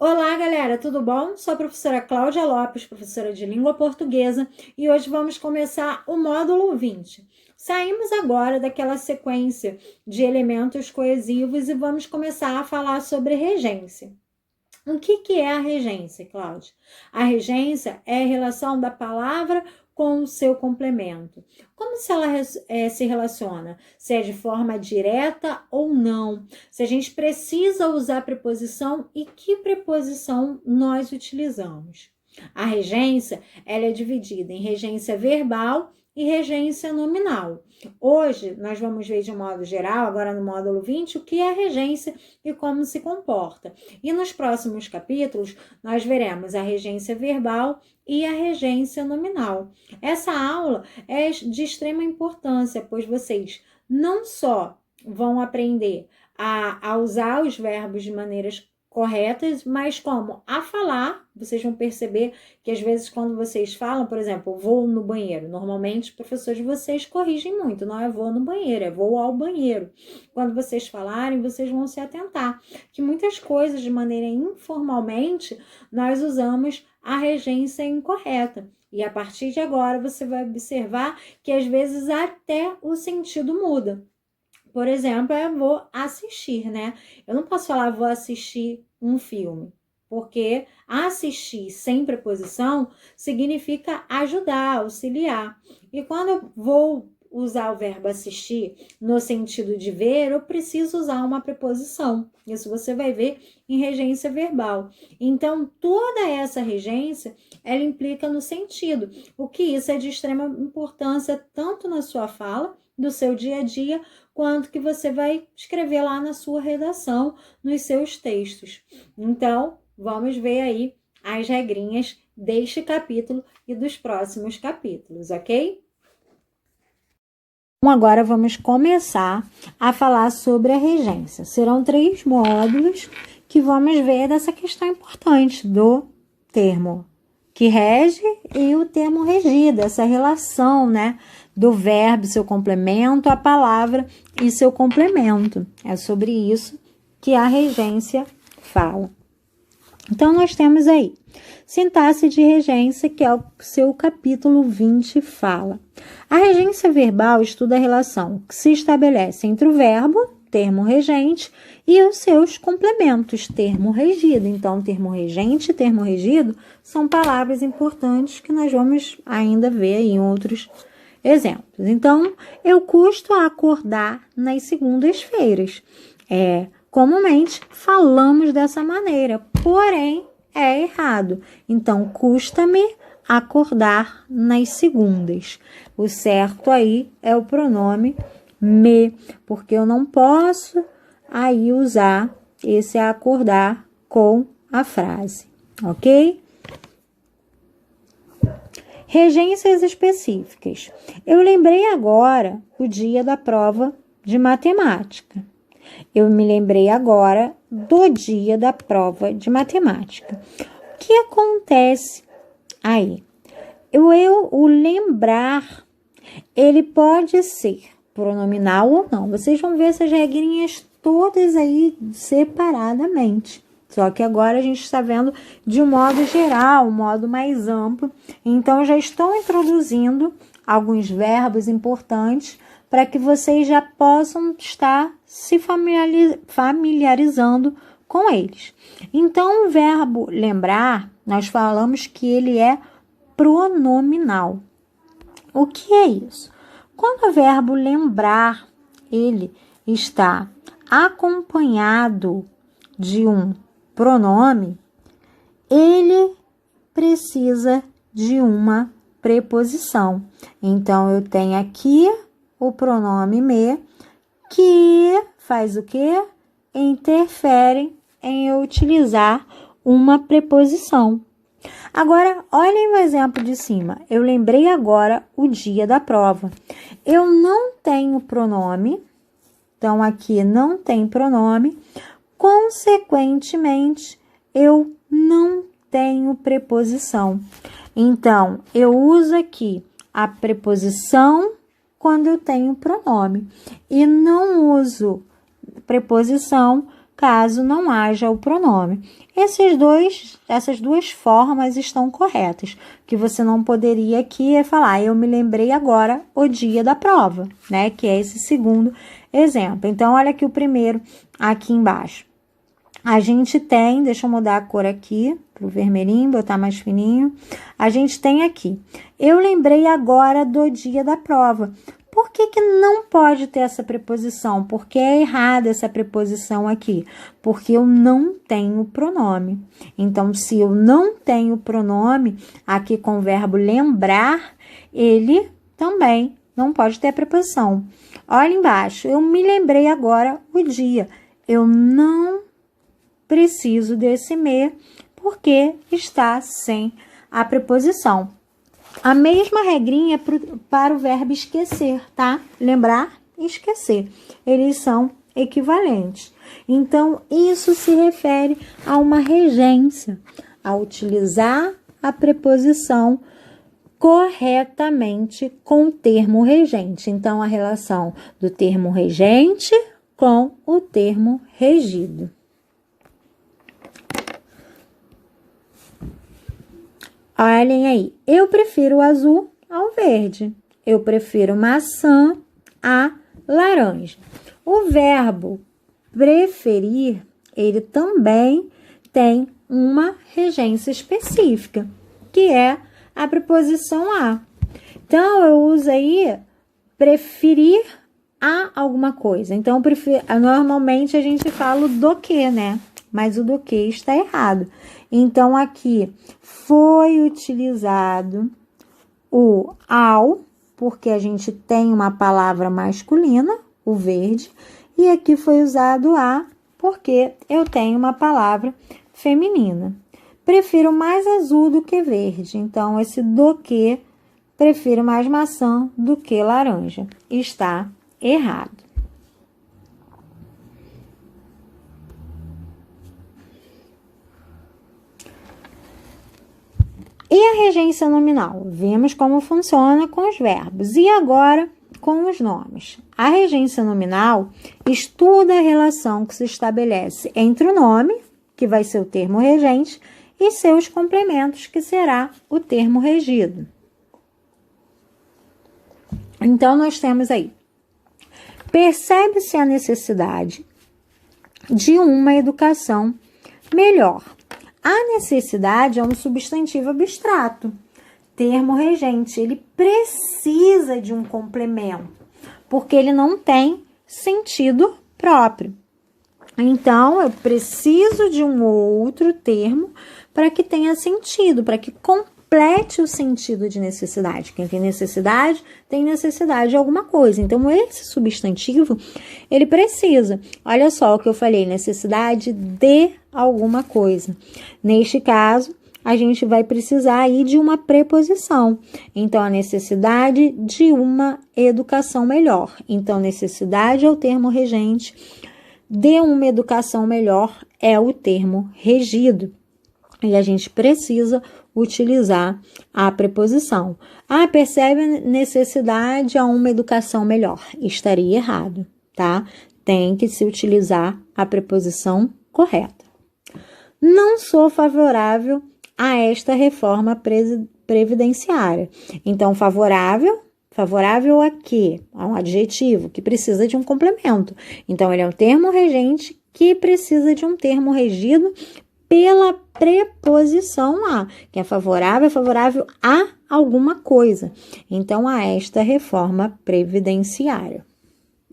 Olá, galera, tudo bom? Sou a professora Cláudia Lopes, professora de língua portuguesa, e hoje vamos começar o módulo 20. Saímos agora daquela sequência de elementos coesivos e vamos começar a falar sobre regência. O que é a regência, Cláudia? A regência é a relação da palavra com o seu complemento. Como se ela se relaciona? Se é de forma direta ou não? Se a gente precisa usar preposição e que preposição nós utilizamos? A regência, ela é dividida em regência verbal e regência nominal. Hoje, nós vamos ver de modo geral, agora no módulo 20, o que é a regência e como se comporta. E nos próximos capítulos, nós veremos a regência verbal e a regência nominal. Essa aula é de extrema importância, pois vocês não só vão aprender a usar os verbos de maneiras corretas, mas como a falar, vocês vão perceber que às vezes quando vocês falam, por exemplo, vou no banheiro, normalmente os professores de vocês corrigem muito, não é vou no banheiro, é vou ao banheiro. Quando vocês falarem, vocês vão se atentar que muitas coisas de maneira informalmente nós usamos a regência incorreta. E a partir de agora você vai observar que às vezes até o sentido muda. Por exemplo, eu vou assistir, né? Eu não posso falar vou assistir um filme, porque assistir sem preposição significa ajudar, auxiliar. E quando eu vou usar o verbo assistir no sentido de ver, eu preciso usar uma preposição. Isso você vai ver em regência verbal. Então, toda essa regência, ela implica no sentido, o que isso é de extrema importância tanto na sua fala, do seu dia a dia, quanto que você vai escrever lá na sua redação, nos seus textos. Então, vamos ver aí as regrinhas deste capítulo e dos próximos capítulos, ok? Então, agora vamos começar a falar sobre a regência. Serão 3 módulos que vamos ver dessa questão importante do termo que rege e o termo regido, essa relação, né, do verbo, seu complemento, a palavra e seu complemento. É sobre isso que a regência fala. Então, nós temos aí sintaxe de regência, que é o seu capítulo 20 fala. A regência verbal estuda a relação que se estabelece entre o verbo, termo regente, e os seus complementos, termo regido. Então, termo regente e termo regido são palavras importantes que nós vamos ainda ver em outros exemplos. Então, eu custo a acordar nas segundas-feiras. Comumente falamos dessa maneira, porém é errado. Então, custa-me acordar nas segundas. O certo aí é o pronome me, porque eu não posso aí usar esse acordar com a frase, ok? Regências específicas. Eu lembrei agora o dia da prova de matemática. Eu me lembrei agora do dia da prova de matemática. O que acontece aí? O lembrar, ele pode ser pronominal ou não. Vocês vão ver essas regrinhas todas aí separadamente. Só que agora a gente está vendo de um modo geral, um modo mais amplo. Então, já estou introduzindo alguns verbos importantes para que vocês já possam estar se familiarizando com eles. Então, o verbo lembrar, nós falamos que ele é pronominal. O que é isso? Quando o verbo lembrar, ele está acompanhado de um pronome, ele precisa de uma preposição. Então, eu tenho aqui o pronome me, que faz o quê? Interfere em eu utilizar uma preposição. Agora, olhem o exemplo de cima. Eu lembrei agora o dia da prova. Eu não tenho pronome, então aqui não tem pronome, consequentemente, eu não tenho preposição. Então, eu uso aqui a preposição quando eu tenho pronome e não uso preposição caso não haja o pronome. Essas duas formas estão corretas. O que você não poderia aqui é falar, eu me lembrei agora o dia da prova, né? Que é esse segundo exemplo. Então, olha aqui o primeiro, aqui embaixo. A gente tem, deixa eu mudar a cor aqui, para o vermelhinho, botar mais fininho. A gente tem aqui, eu lembrei agora do dia da prova. Por que que não pode ter essa preposição? Porque é errada essa preposição aqui. Porque eu não tenho pronome. Então, se eu não tenho pronome, aqui com o verbo lembrar, ele também não pode ter a preposição. Olha embaixo, eu me lembrei agora o dia. Eu não preciso desse me, porque está sem a preposição. A mesma regrinha para o verbo esquecer, tá? Lembrar e esquecer. Eles são equivalentes. Então, isso se refere a uma regência, a utilizar a preposição corretamente com o termo regente. Então, a relação do termo regente com o termo regido. Olhem aí, eu prefiro o azul ao verde. Eu prefiro maçã a laranja. O verbo preferir, ele também tem uma regência específica, que é a preposição a. Então, eu uso aí preferir a alguma coisa. Então, normalmente a gente fala o do que, né? Mas o do que está errado. Então, aqui foi utilizado o ao, porque a gente tem uma palavra masculina, o verde, e aqui foi usado a, porque eu tenho uma palavra feminina. Prefiro mais azul do que verde, então esse do que, prefiro mais maçã do que laranja. Está errado. E a regência nominal? Vimos como funciona com os verbos. E agora, com os nomes. A regência nominal estuda a relação que se estabelece entre o nome, que vai ser o termo regente, e seus complementos, que será o termo regido. Então, nós temos aí. Percebe-se a necessidade de uma educação melhor. A necessidade é um substantivo abstrato. Termo regente, ele precisa de um complemento, porque ele não tem sentido próprio. Então, eu preciso de um outro termo para que tenha sentido, para que complete o sentido de necessidade. Quem tem necessidade de alguma coisa. Então, esse substantivo, ele precisa. Olha só o que eu falei, necessidade de alguma coisa. Neste caso, a gente vai precisar aí de uma preposição. Então, a necessidade de uma educação melhor. Então, necessidade é o termo regente, de uma educação melhor é o termo regido. E a gente precisa utilizar a preposição. Ah, percebe a necessidade a uma educação melhor? Estaria errado, tá? Tem que se utilizar a preposição correta. Não sou favorável a esta reforma previdenciária. Então, favorável a quê? A um adjetivo que precisa de um complemento. Então, ele é um termo regente que precisa de um termo regido pela preposição a, que é favorável a alguma coisa. Então, a esta reforma previdenciária.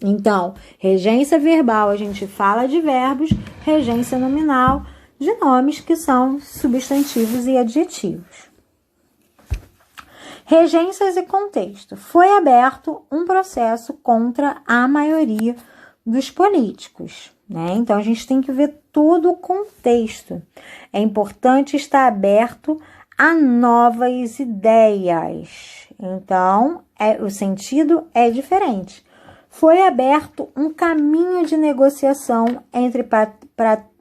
Então, regência verbal, a gente fala de verbos, regência nominal, de nomes que são substantivos e adjetivos. Regências e contexto. Foi aberto um processo contra a maioria dos políticos, né? Então, a gente tem que ver todo o contexto. É importante estar aberto a novas ideias. Então, o sentido é diferente. Foi aberto um caminho de negociação entre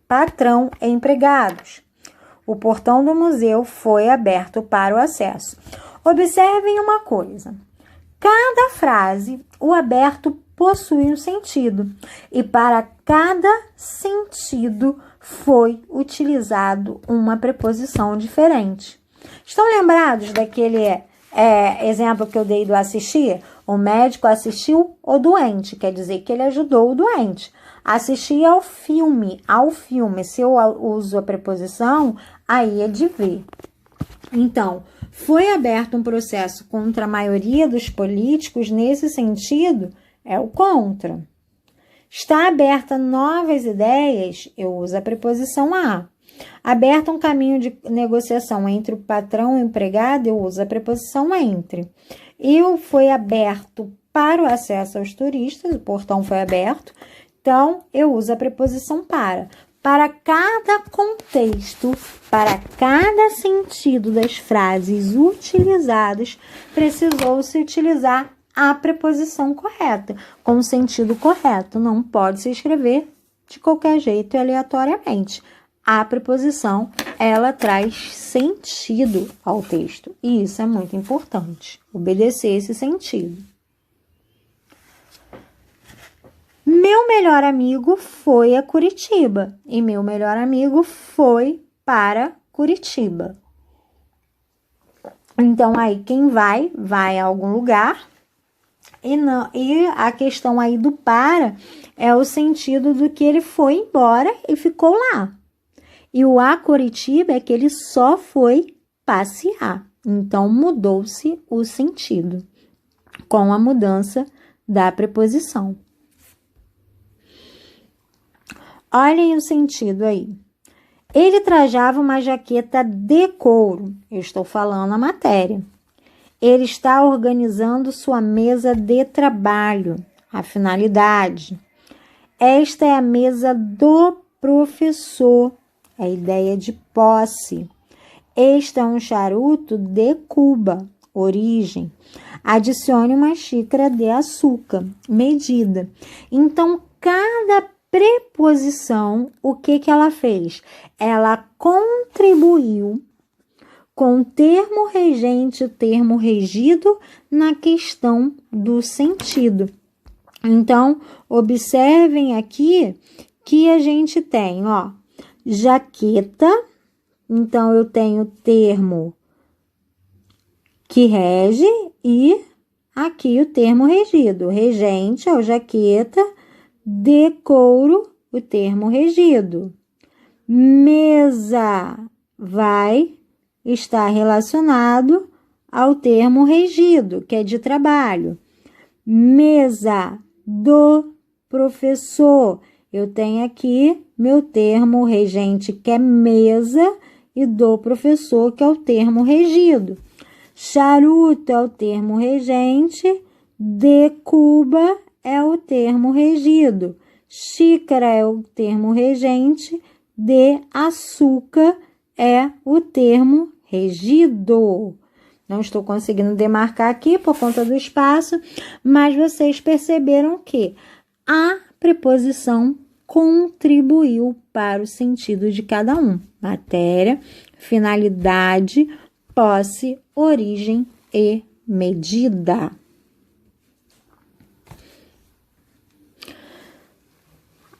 patrão e empregados. O portão do museu foi aberto para o acesso. Observem uma coisa. cada frase, o aberto possui um sentido, e para cada sentido foi utilizado uma preposição diferente. Estão lembrados daquele exemplo que eu dei do assistir? O médico assistiu o doente, quer dizer que ele ajudou o doente. Assistir ao filme. Se eu uso a preposição, aí é de ver. Então, foi aberto um processo contra a maioria dos políticos nesse sentido, é o contra. Está aberta novas ideias, eu uso a preposição a. Aberto um caminho de negociação entre o patrão e o empregado, eu uso a preposição entre. E foi aberto para o acesso aos turistas, o portão foi aberto, então eu uso a preposição para. Para cada contexto, para cada sentido das frases utilizadas, precisou-se utilizar a preposição correta, com o sentido correto. Não pode se escrever de qualquer jeito e aleatoriamente. A preposição, ela traz sentido ao texto. E isso é muito importante, obedecer esse sentido. Meu melhor amigo foi a Curitiba e meu melhor amigo foi para Curitiba. Então, aí, quem vai a algum lugar. E a questão aí do para é o sentido do que ele foi embora e ficou lá. E o a Curitiba é que ele só foi passear. Então, mudou-se o sentido com a mudança da preposição. Olhem o sentido aí. Ele trajava uma jaqueta de couro. Eu estou falando a matéria. Ele está organizando sua mesa de trabalho. A finalidade. Esta é a mesa do professor. É a ideia de posse. Este é um charuto de Cuba. Origem. Adicione uma xícara de açúcar. Medida. Então, cada preposição, o que ela fez? Ela contribuiu com o termo regente, o termo regido na questão do sentido. Então, observem aqui que a gente tem, jaqueta. Então, eu tenho o termo que rege e aqui o termo regido. Regente é o jaqueta, de couro, o termo regido. Mesa vai estar relacionado ao termo regido, que é de trabalho. Mesa do professor. Eu tenho aqui meu termo regente, que é mesa, e do professor, que é o termo regido. Charuto é o termo regente, de Cuba é o termo regido. Xícara é o termo regente, de açúcar é o termo regido. Não estou conseguindo demarcar aqui por conta do espaço, mas vocês perceberam que a preposição contribuiu para o sentido de cada um. Matéria, finalidade, posse, origem e medida.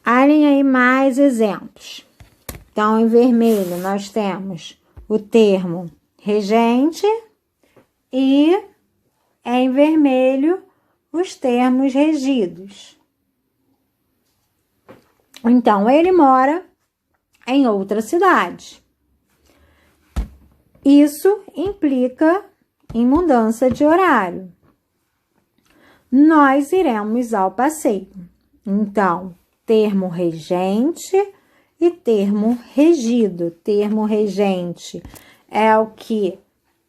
Olhem aí mais exemplos. Então, em vermelho, nós temos o termo regente e em vermelho os termos regidos. Então, ele mora em outra cidade. Isso implica em mudança de horário. Nós iremos ao passeio. Então, termo regente e termo regido. Termo regente é o que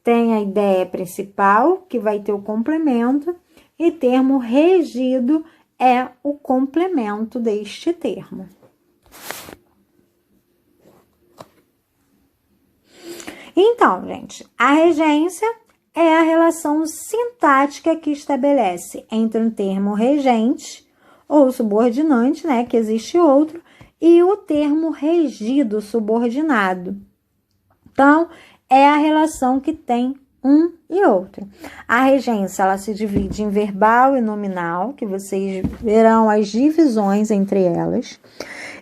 tem a ideia principal, que vai ter o complemento, e termo regido é o complemento deste termo. Então, gente, a regência é a relação sintática que estabelece entre um termo regente ou subordinante, né, que existe outro, e o termo regido, subordinado. Então, é a relação que tem um e outro. A regência, ela se divide em verbal e nominal, que vocês verão as divisões entre elas.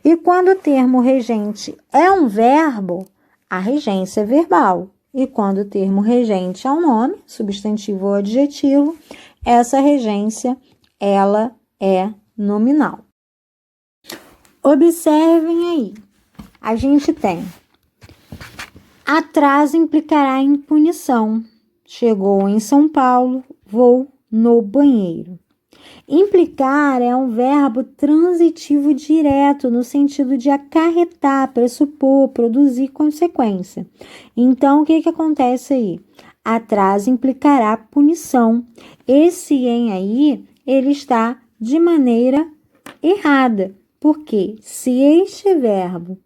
E quando o termo regente é um verbo, a regência é verbal. E quando o termo regente é um nome, substantivo ou adjetivo, essa regência, ela é nominal. Observem aí, a gente tem atraso implicará em punição. Chegou em São Paulo, vou no banheiro. Implicar é um verbo transitivo direto, no sentido de acarretar, pressupor, produzir consequência. Então, o que acontece aí? Atraso implicará punição. Esse em aí, ele está de maneira errada. Porque se este verbo,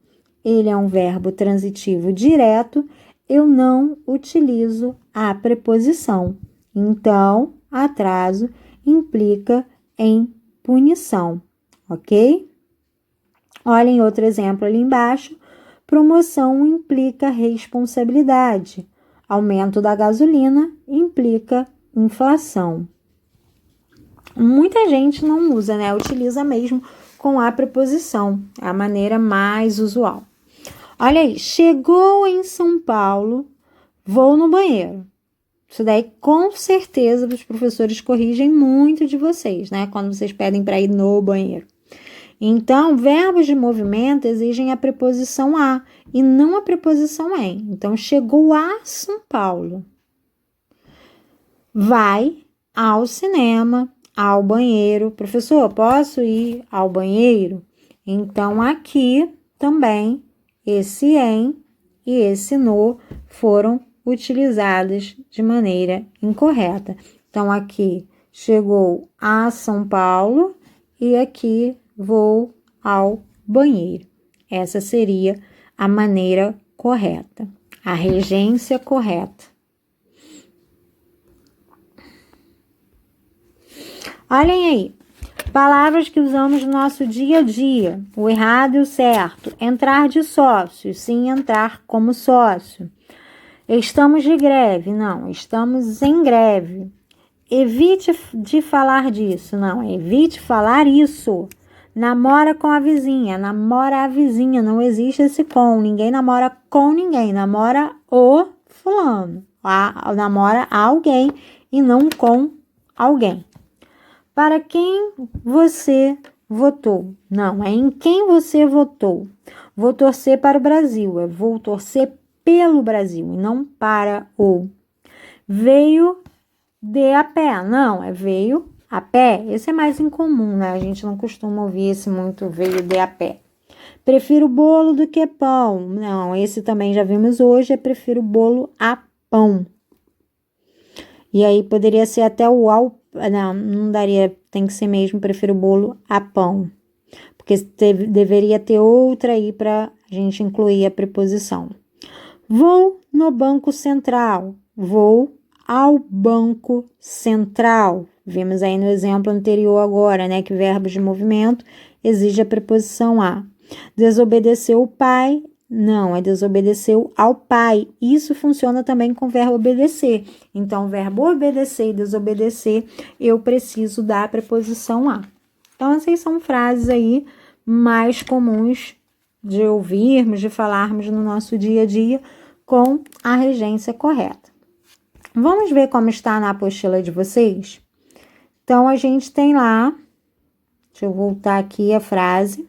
ele é um verbo transitivo direto, eu não utilizo a preposição. Então, atraso implica em punição, ok? Olhem outro exemplo ali embaixo. Promoção implica responsabilidade. Aumento da gasolina implica inflação. Muita gente não usa, né? Utiliza mesmo com a preposição. É a maneira mais usual. Olha aí, chegou em São Paulo, vou no banheiro. Isso daí, com certeza, os professores corrigem muito de vocês, né? Quando vocês pedem para ir no banheiro. Então, verbos de movimento exigem a preposição a e não a preposição em. Então, chegou a São Paulo. Vai ao cinema, ao banheiro. Professor, posso ir ao banheiro? Então, aqui também, esse em e esse no foram utilizadas de maneira incorreta. Então, aqui chegou a São Paulo e aqui vou ao banheiro. Essa seria a maneira correta, a regência correta. Olhem aí, palavras que usamos no nosso dia a dia, o errado e o certo. Entrar de sócio, sim, entrar como sócio. Estamos de greve, não, estamos em greve. Evite de falar disso, não, evite falar isso. Namora com a vizinha, namora a vizinha, não existe esse com, ninguém namora com ninguém, namora o fulano, namora alguém e não com alguém. Para quem você votou? Não, é em quem você votou. Vou torcer para o Brasil, vou torcer pelo Brasil e não para o. Veio de a pé, não, veio a pé. Esse é mais incomum, né? A gente não costuma ouvir esse muito, veio de a pé. Prefiro bolo do que pão. Não, esse também já vimos hoje, prefiro bolo a pão. E aí poderia ser até o ao, não daria, tem que ser mesmo, prefiro bolo a pão. Porque deveria ter outra aí para a gente incluir a preposição. Vou no Banco Central. Vou ao Banco Central. Vimos aí no exemplo anterior agora, né? Que verbos de movimento exige a preposição a. Desobedeceu o pai. Não, é desobedeceu ao pai. Isso funciona também com o verbo obedecer. Então, o verbo obedecer e desobedecer, eu preciso da preposição a. Então, essas são frases aí mais comuns de ouvirmos, de falarmos no nosso dia a dia com a regência correta. Vamos ver como está na apostila de vocês? Então, a gente tem lá, deixa eu voltar aqui a frase.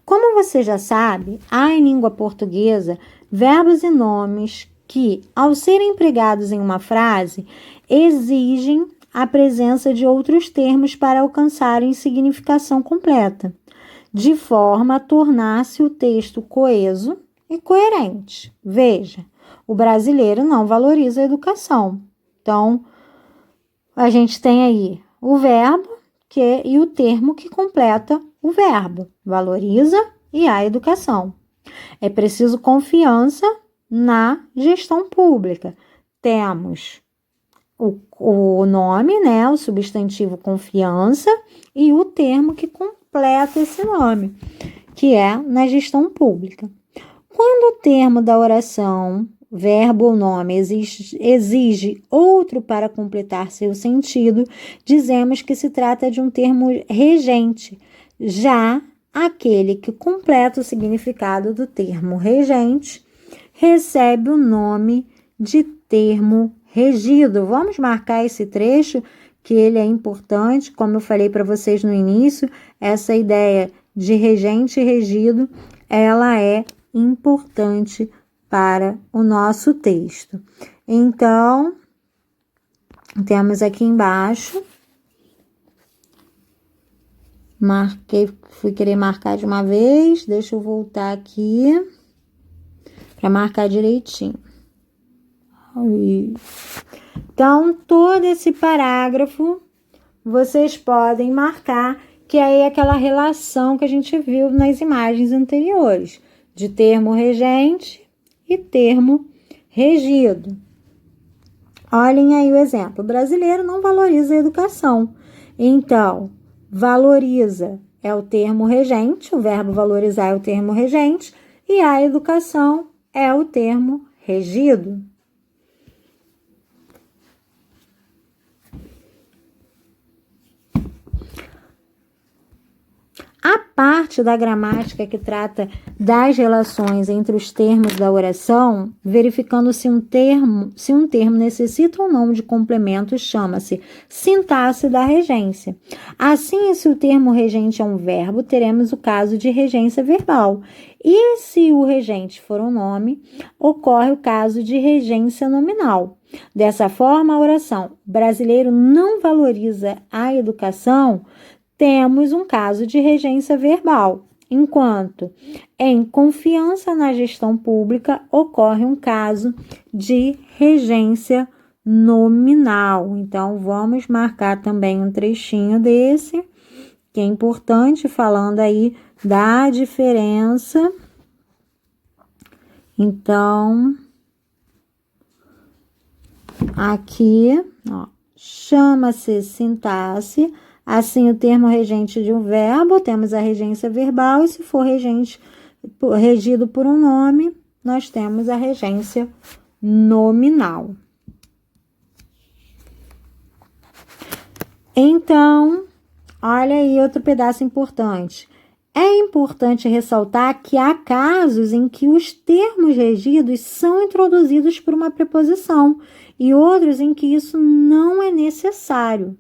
Como você já sabe, há em língua portuguesa verbos e nomes que, ao serem empregados em uma frase, exigem a presença de outros termos para alcançarem significação completa, de forma a tornar-se o texto coeso e coerente. Veja, o brasileiro não valoriza a educação. Então, a gente tem aí o verbo e o termo que completa o verbo. Valoriza e a educação. É preciso confiança na gestão pública. Temos o nome, né, o substantivo confiança e o termo que completa esse nome, que é na gestão pública. Quando o termo da oração verbo ou nome exige outro para completar seu sentido, dizemos que se trata de um termo regente. Já aquele que completa o significado do termo regente recebe o nome de termo regido. Vamos marcar esse trecho, que ele é importante, como eu falei para vocês no início, essa ideia de regente e regido, ela é importante para o nosso texto. Então, temos aqui embaixo, fui querer marcar de uma vez, deixa eu voltar aqui para marcar direitinho. Então, todo esse parágrafo, vocês podem marcar, que aí é aquela relação que a gente viu nas imagens anteriores, de termo regente e termo regido. Olhem aí o exemplo. O brasileiro não valoriza a educação. Então, valoriza é o termo regente, o verbo valorizar é o termo regente, e a educação é o termo regido. A parte da gramática que trata das relações entre os termos da oração, verificando se um termo necessita ou não de complemento, chama-se sintaxe da regência. Assim, se o termo regente é um verbo, teremos o caso de regência verbal. E se o regente for um nome, ocorre o caso de regência nominal. Dessa forma, a oração brasileiro não valoriza a educação, temos um caso de regência verbal, enquanto em confiança na gestão pública ocorre um caso de regência nominal. Então, vamos marcar também um trechinho desse, que é importante, falando aí da diferença. Então, aqui, ó, chama-se sintaxe. Assim, o termo regente de um verbo, temos a regência verbal, e se for regido por um nome, nós temos a regência nominal. Então, olha aí outro pedaço importante. É importante ressaltar que há casos em que os termos regidos são introduzidos por uma preposição e outros em que isso não é necessário.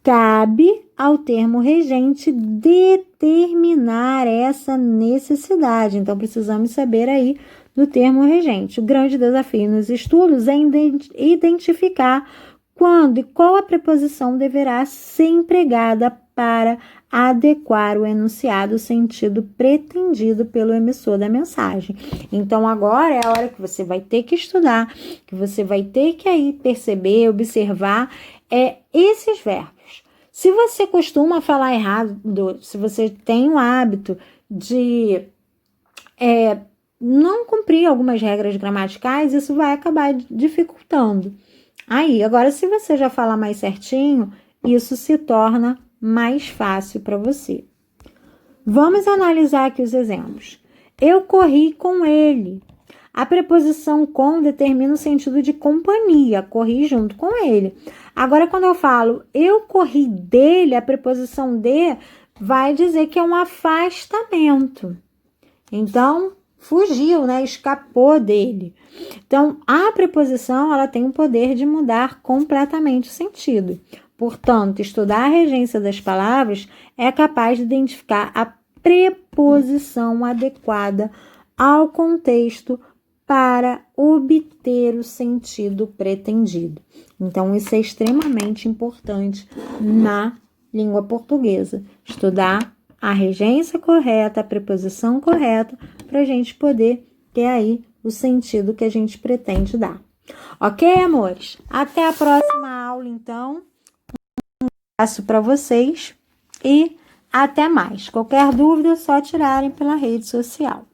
Cabe ao termo regente determinar essa necessidade. Então, precisamos saber aí do termo regente. O grande desafio nos estudos é identificar quando e qual a preposição deverá ser empregada para adequar o enunciado ao sentido pretendido pelo emissor da mensagem. Então, agora é a hora que você vai ter que estudar, que você vai ter que aí perceber, observar esses verbos. Se você costuma falar errado, se você tem o hábito de não cumprir algumas regras gramaticais, isso vai acabar dificultando. Aí, agora, se você já fala mais certinho, isso se torna mais fácil para você. Vamos analisar aqui os exemplos. Eu corri com ele. A preposição com determina o sentido de companhia, corri junto com ele. Agora, quando eu falo eu corri dele, a preposição de vai dizer que é um afastamento. Então, fugiu, né? Escapou dele. Então, a preposição ela tem o poder de mudar completamente o sentido. Portanto, estudar a regência das palavras é capaz de identificar a preposição adequada ao contexto para obter o sentido pretendido. Então, isso é extremamente importante na língua portuguesa. Estudar a regência correta, a preposição correta, para a gente poder ter aí o sentido que a gente pretende dar. Ok, amores? Até a próxima aula, então. Um abraço para vocês e até mais. Qualquer dúvida, é só tirarem pela rede social.